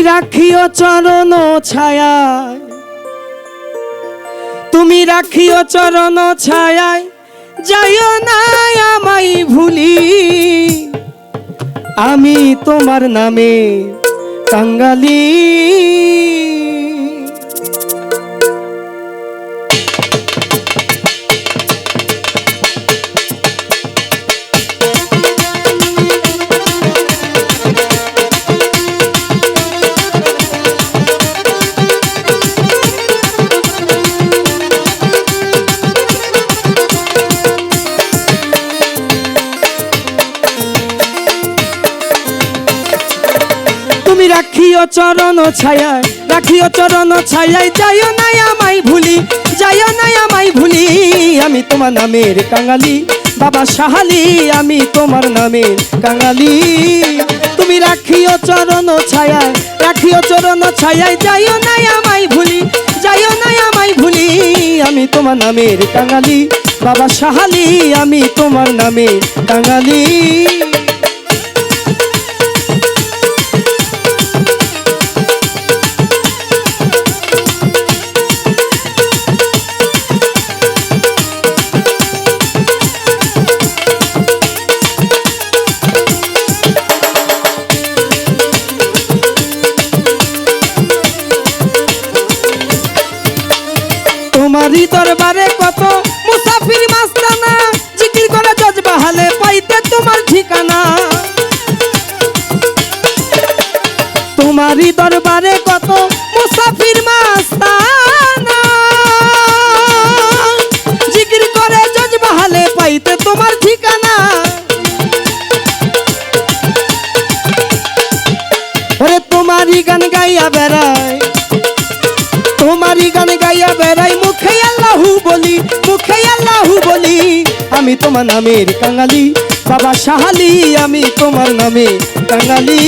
রাখিও চরণ ছায়ায়, তুমি রাখিও চরণ ছায়ায়, যাইও না আমায় ভুলি। আমি তোমার নামে কাঙ্গালি। তুমি রাখিও চরণ ছায়ায়, রাখিও চরণ ছায়ায়, যাইও না আমায় ভুলি, যাইও না আমায় ভুলি। আমি তোমার নামের কাঙালি বাবা সাহালি, আমি তোমার নামের কাঙালি। তুমি রাখিও চরণ ছায়ায়, রাখিও চরণ ছায়ায়, যাইও না আমায় ভুলি, যাইও না আমায় ভুলি। আমি তোমার নামের কাঙালি বাবা সাহালি, আমি তোমার নামের কাঙালি। তোমারই দরবারে কত মুসাফির মাস্তানা, জিকির করে জজ বাহালে পাইতে তোমার ঠিকানা। তোমারই দরবারে কত মুসাফির মাস্তানা, জিকির করে জজ বাহালে পাইতে তোমার ঠিকানা। ওরে তোমারই গান গাইয়া বেড়ায়, তোমারই গান গাইয়া বেড়াই, মুখে আল্লাহু বলি, মুখে আল্লাহু বলি। আমি তোমার নামের কাঙালি বাবা সাহালি, আমি তোমার নামে কাঙালি।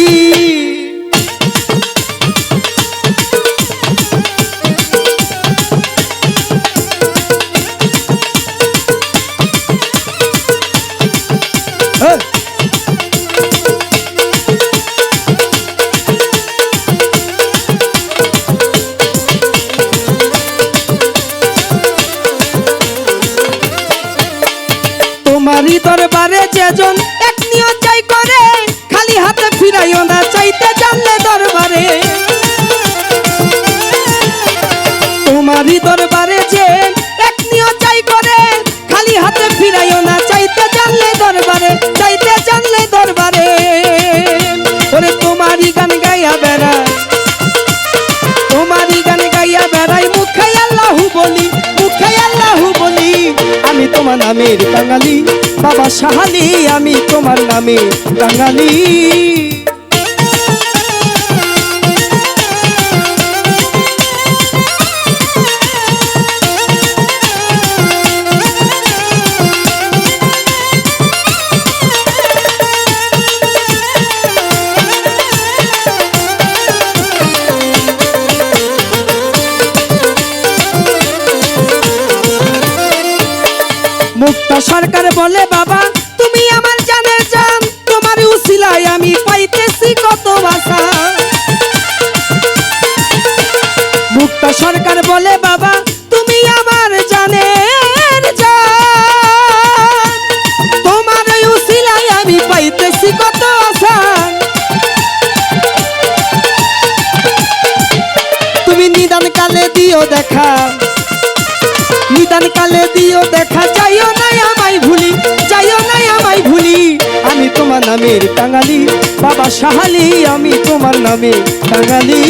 তোমারই দরবারে যেজন এক নিয়ত চাই করে, খালি হাতে ফিরাইও না চাইতে জানলে দরবারে। তোমারই দরবারে যে এক নিয়ত চাই করে, খালি হাতে ফিরাইও না চাইতে জানলে দরবারে, চাইতে জানলে দরবারে। ওরে তোমারই গান গাইয়া বেড়ায়, তোমারই গান গাইয়া বেড়াই, মুখে আল্লাহু বলি, মুখে আল্লাহু বলি। আমি তোমার নামের কাঙালি বাবা সাহালি, আমি তোমার নামে কাঙালি। মুক্তা সরকার বলে বাবা তুমি আমার জানের জান, তোমার উসিলায় আমি পাইতেছি কত আশা। মুক্তা সরকার বলে বাবা তুমি আমার জানের জান, তোমার উসিলায় আমি পাইতেছি কত আশা। তুমি নিদান কালে দিও দেখা, নিদান কালে দিও দেখা, যাইও না আমায় ভুলি, যাইও না আমায় ভুলি। আমি তোমার নামের কাঙালি বাবা সাহালি, আমি তোমার নামে কাঙালি।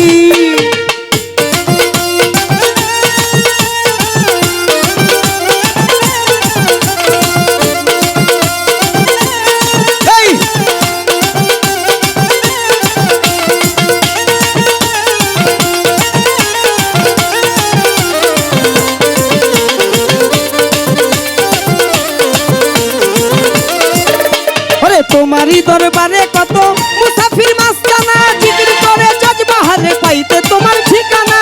তোমারই দরবারে কত মুসাফির মাস্তানা, জিকির করে জজ বাহালে পাইতে তোমার ঠিকানা।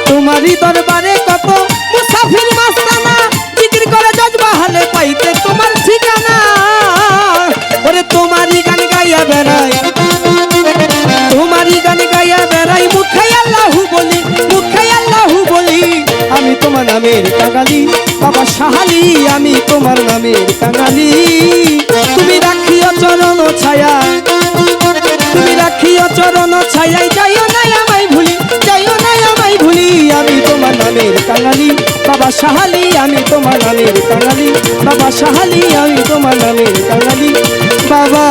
তোমারই দরবারে কত মুসাফির মাস্তানা, জিকির করে জজ বাহালে পাইতে তোমার ঠিকানা। ওরে তোমার আমি তোমার নামের কাঙালি। তুমি রাখিও চরণ ছায়া, তুমি রাখিও চরণ ছায়ায়, যাইও না আমায় ভুলি, যাইও না আমায় ভুলি, আমি তোমার নামের কাঙালি। বাবা সাহালি আমি তোমার নামের কাঙালি, বাবা সাহালি আমি তোমার নামের কাঙালি, বাবা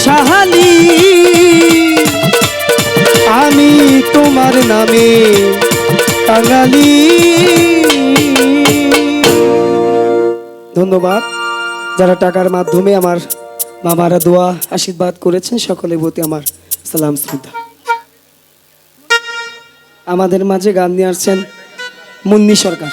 সাহালি আমি তোমার নামে কাঙালি। ধন্যবাদ যারা টাকার মাধ্যমে আমার বাবারা দোয়া আশীর্বাদ করেছেন, সকলের প্রতি আমার সালাম শ্রদ্ধা। আমাদের মাঝে গান নিয়ে আসছেন মুন্নি সরকার।